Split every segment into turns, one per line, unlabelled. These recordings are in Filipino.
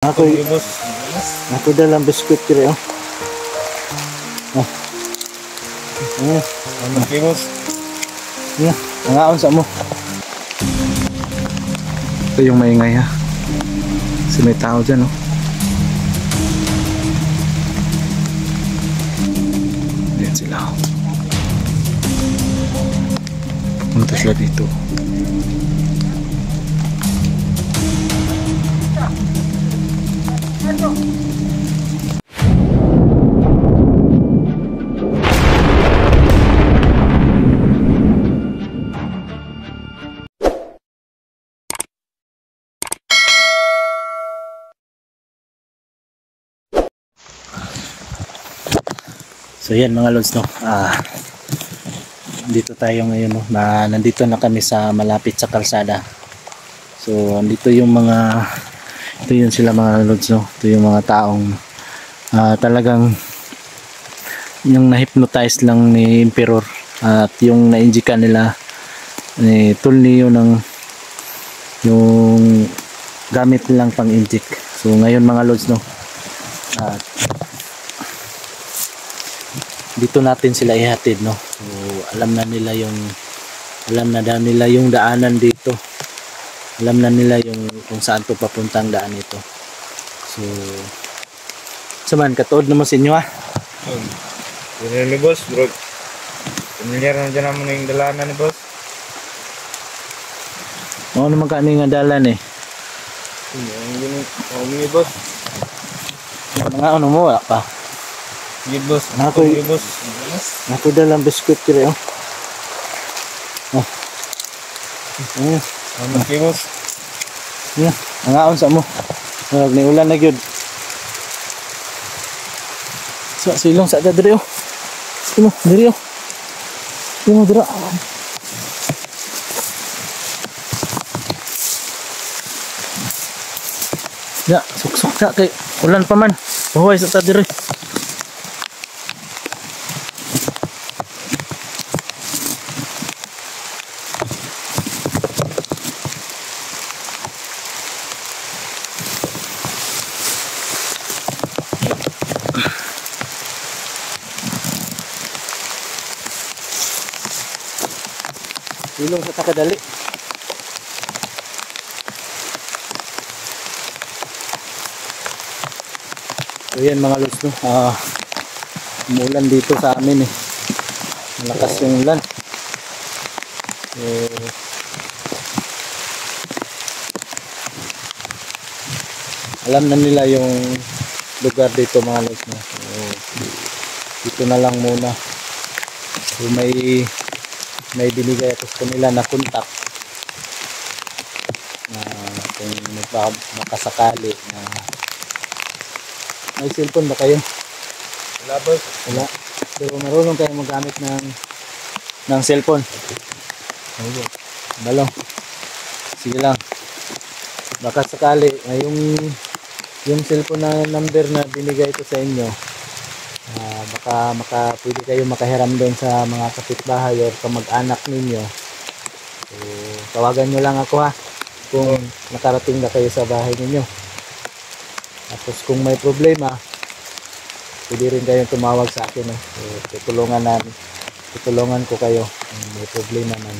Ako dalang biskuit kiri oh. Oh.
Bos.
Nangaon sa mo. Ito yung maingay ha. Kasi may tao dyan oh. Ayan sila oh. Punta sila dito. So yan mga lods no, dito tayo ngayon no, nandito na kami sa malapit sa kalsada. So andito yung mga, ito yun sila mga lods no, ito yung mga taong talagang yung na-hypnotize lang ni Emperor at yung na-injika nila ni Tulnio ng yung gamit lang pang injik. So ngayon mga lods no, dito natin sila ihatid no. So alam na nila yung daanan dito. Alam na nila yung kung saan to papuntang daan ito. So saman katuod naman sa inyo ha.
Yun ni boss, bro. Pamilyar na dyan naman yung dalanan ni boss.
Oo naman kani nga dalan eh.
Yung ni boss.
Mga ano mo wala pa.
Yun boss. Boss.
Ako dalang biskuit kiri oh. Oh.
Boss.
Nangaon sa mo. Huwag ni ulan na gyud. So silong sa diri oh. Sino diri oh. Sino dira. Ya, suksok sa kay ulan pa man. Buhay sa diri. Silong sa takadali. So yan mga lods no, umulan dito sa amin eh. Malakas yung ulan. So alam na nila yung lugar dito mga lods no. So dito na lang muna. So may binigay ako sa kanila na contact na kung makasakali na may cellphone ba kayo?
Wala boss.
Wala. Pero marunong kayo magamit ng cellphone?
Oo.
Balong. Sige lang. Baka sakali yung cellphone na number na binigay ko sa inyo, baka pwede kayo makahiram doon sa mga kapitbahay o kamag-anak ninyo. So tawagan nyo lang ako ha kung nakarating na kayo sa bahay ninyo. Tapos kung may problema, pwede rin kayong tumawag sa akin. So, tutulungan ko kayo kung may problema man.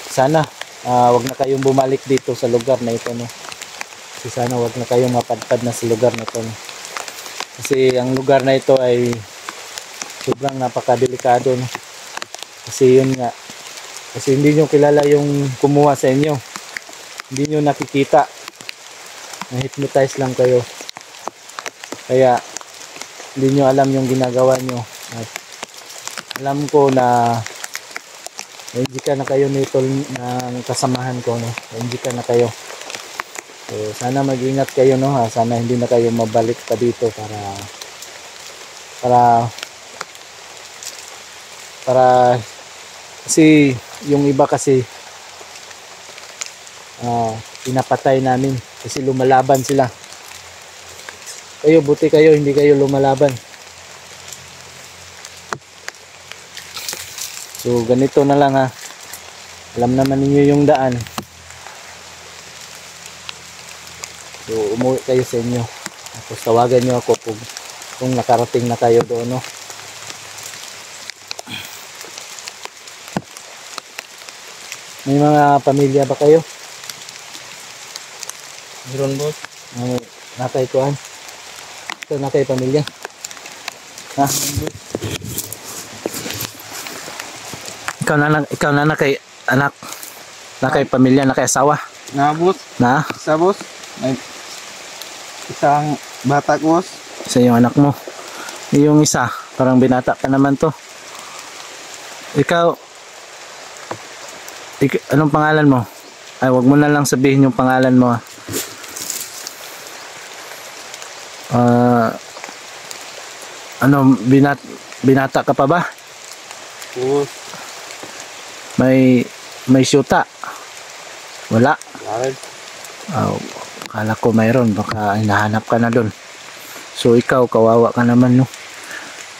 Sana wag na kayong bumalik dito sa lugar na ito no. Kasi sana wag na kayong mapadpad na sa lugar na ito no. Kasi ang lugar na ito ay sobrang napakadelikado no. Kasi yun nga, kasi hindi nyo kilala yung kumuha sa inyo, hindi nyo nakikita, na-hypnotize lang kayo, kaya hindi nyo alam yung ginagawa nyo. At alam ko na nainjika na kayo nito ng kasamahan ko no, nainjika na kayo. So sana mag-ingat kayo no ha, sana hindi na kayo mabalik pa dito para kasi yung iba kasi pinapatay namin kasi lumalaban sila. Kayo buti kayo hindi kayo lumalaban. So ganito na lang ha, alam naman ninyo yung daan. So umuwi kayo sa inyo. Tapos tawagan nyo ako kung nakarating na kayo doon, no? May mga pamilya ba kayo?
Meron boss.
Nakay kuan? Ito nakay pamilya? Ha? Ikaw na nakay anak? Nakay pamilya, nakay asawa?
Na boss.
Na?
Isa boss. May isang bata ko boss.
Sa yung anak mo. Yung isa, parang binata pa naman to. Ikaw, anong pangalan mo? Ay, wag mo na lang sabihin yung pangalan mo. Ano, binata ka pa ba?
Boss.
May syuta? Wala?
Bakit?
Akala ko mayroon, baka hinahanap ka na doon. So ikaw, kawawa ka naman, no?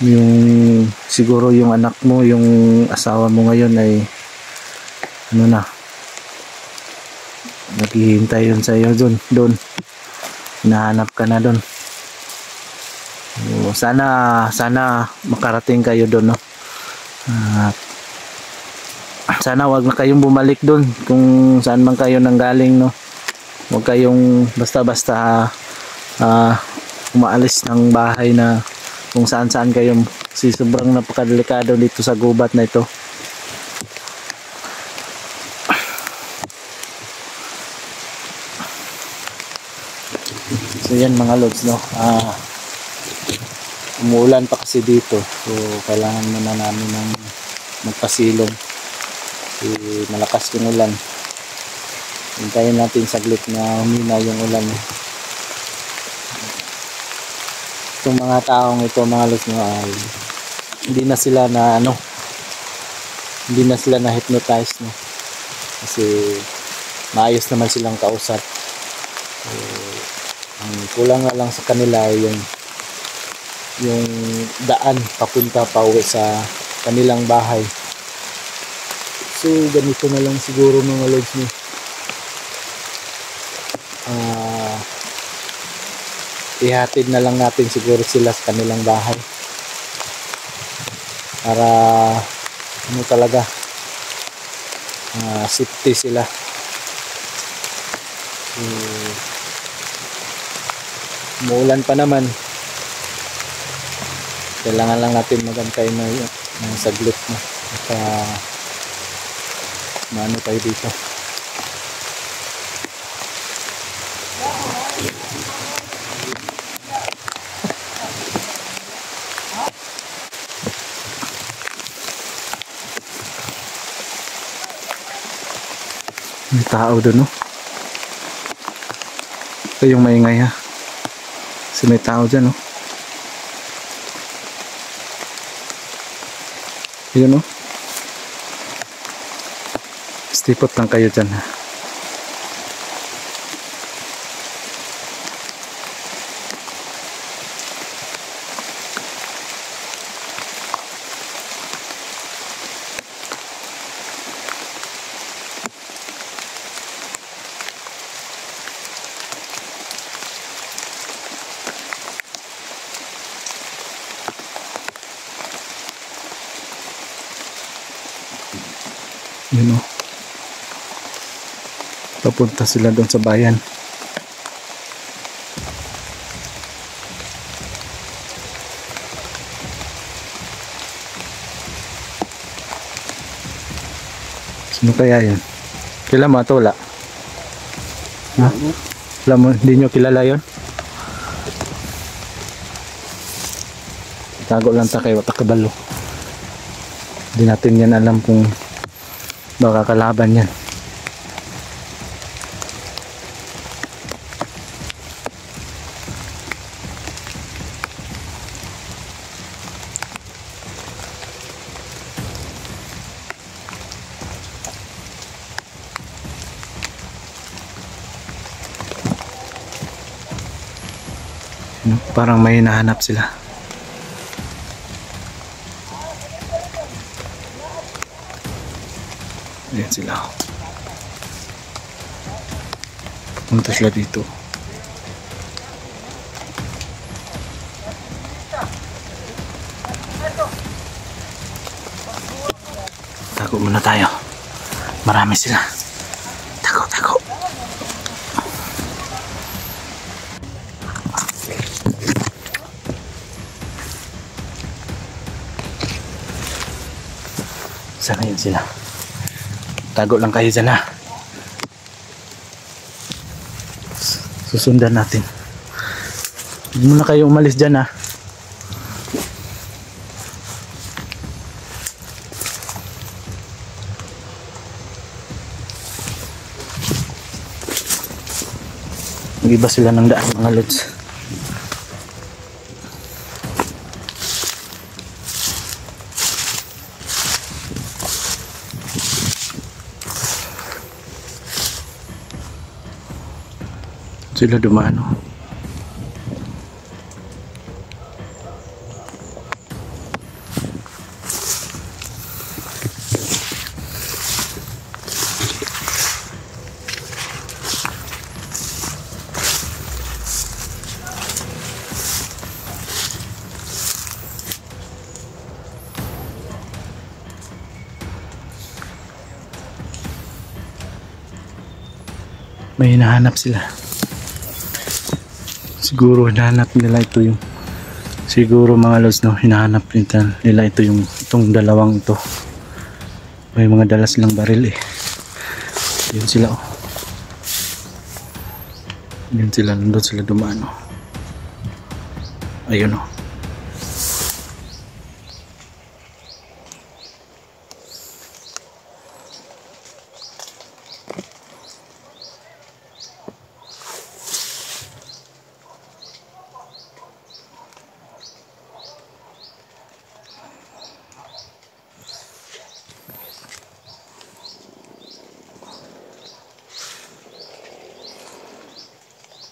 Yung siguro yung anak mo, yung asawa mo ngayon ay ano na, naghihintay yun sa iyo doon. Hinahanap ka na doon. Sana makarating kayo doon, no? Sana wag na kayong bumalik doon kung saan man kayo nanggaling, no? Wag kayong basta-basta umaalis ng bahay na kung saan kayo, kasi sobrang napakadelikado dito sa gubat na ito. So yan mga lods, no? Umuulan pa kasi dito, so kailangan muna namin ng magpasilong kasi malakas yung ulan. Hintayin natin saglit na humina yung ulan. Itong mga taong ito, mga lods, no, ay hindi na sila na hypnotize, no? Kasi maayos naman silang kausap. So, ang kulang na lang sa kanila ay yung daan papunta pa uwi sa kanilang bahay. So ganito na lang siguro mga lods, no? Ihatid na lang natin siguro sila sa kanilang bahay para ano talaga, safety sila. So, umuulan pa naman, kailangan lang natin magantay ng saglit na maano tayo dito. May tao doon, no? Ito yung maingay, ha? Kasi may tao dyan, no? Yun, no? Stipot lang kayo dyan, ha? Yun, oh. Papunta sila doon sa bayan. Sino kaya yun? Kilala mo ito? Wala? Ha? Wala mo? Hindi nyo kilala yun? Tago lang ta kayo takabalo. Hindi natin yan alam kung baka kalaban yan. Parang may hinahanap sila. Ayan sila. Punta sila dito. Tago muna tayo. Marami sila. Tago, tago. Sana yun sila. Tago lang kayo dyan ha. Susundan natin. Hindi muna kayo umalis dyan ha. Mag-iba sila ng daan mga lods. Sila dumano. May hinahanap sila. Siguro hinahanap nila ito yung siguro mga lods no, hinahanap nila ito yung itong dalawang ito. May mga dala silang baril eh. Yun sila oh. Yun sila, nandun sila dumaan oh. Ayun oh.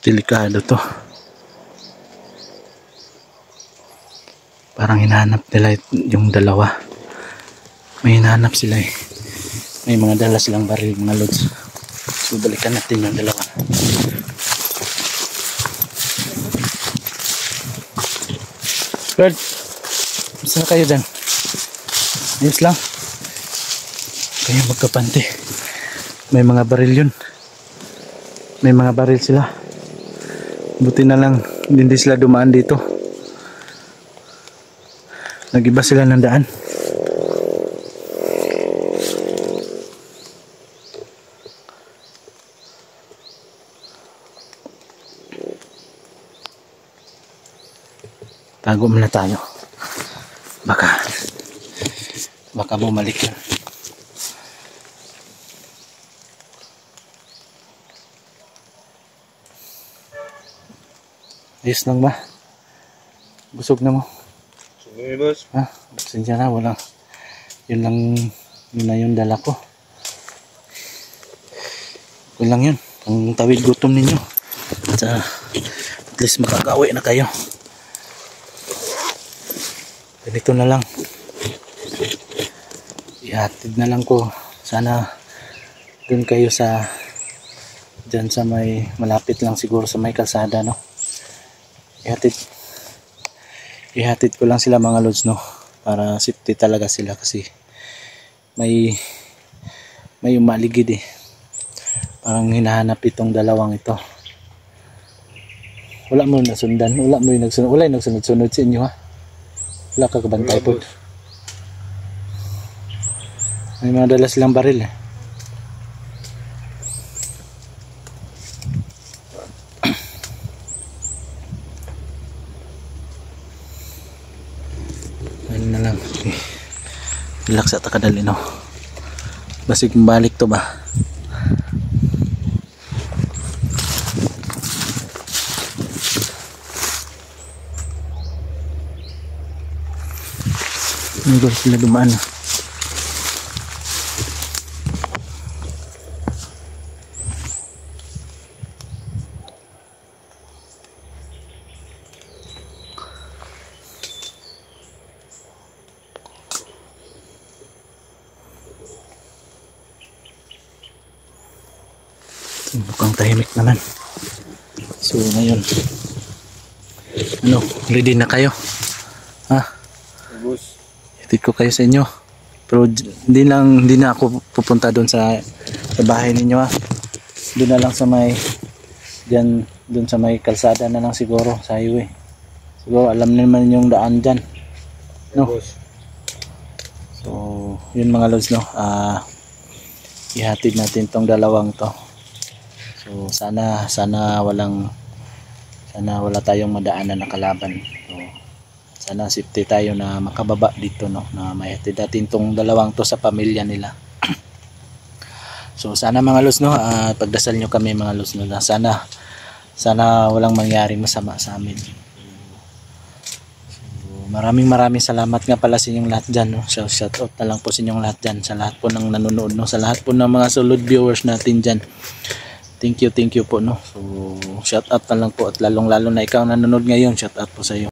Delikado to. Parang hinahanap nila yung dalawa. May hinahanap sila eh. May mga dala silang baril mga lods. So balikan natin yung dalawa. Bird, saan kayo dyan? Ayos lang. Kayo magkapante. May mga baril yun. May mga baril sila. Buti na lang hindi sila dumaan dito. Nag-iba sila ng daan. Tago muna tayo. Baka bumalik yun. Ayos lang ba? Busog na mo?
Sige, boss.
Ha? Pasensya na, wala. Yun na yung dala ko. Yun lang yun. Ang tawid gutom ninyo. At least makakauwi na kayo. Ganito na lang. Ihatid na lang ko. Sana dun kayo sa dyan sa may malapit lang siguro sa may kalsada no. Ihatid ko lang sila mga lods no, para safety talaga sila kasi may umaligid eh. Parang hinahanap itong dalawang ito. Wala mo nasundan, wala yung nagsunod-sunod sa inyo ha. Wala ka kabantay po. May mga dala silang baril eh. Na lang. Relax at kadali no. Basig balik to ba? Hindi sila dumaan. Mukhang tahimik naman. So ngayon, ano, ready na kayo? Ha?
Boss.
Hatid ko kayo sa inyo. Pero hindi na ako pupunta doon sa bahay ninyo ha. Doon na lang sa may doon sa may kalsada na lang siguro sa highway. Siguro alam naman yung daan dyan. No?
Boss.
So, yun mga lods, no. Ihatid natin tong dalawang to. So, sana wala tayong madaanan na kalaban. So, sana safety tayo na makababa dito, no, na maihatid natin tong dalawang to sa pamilya nila. So sana mga lods, no, pagdasal nyo kami mga lods, no, na sana walang mangyaring masama sa amin. So maraming salamat nga pala sa inyong lahat dyan, no. Shout out na lang po sa inyong lahat dyan, sa lahat po ng nanonood, no, sa lahat po ng mga solid viewers natin dyan. Thank you po, no. So shout out na lang po, at lalong lalo na ikaw nanonood ngayon, shout out po sa iyo.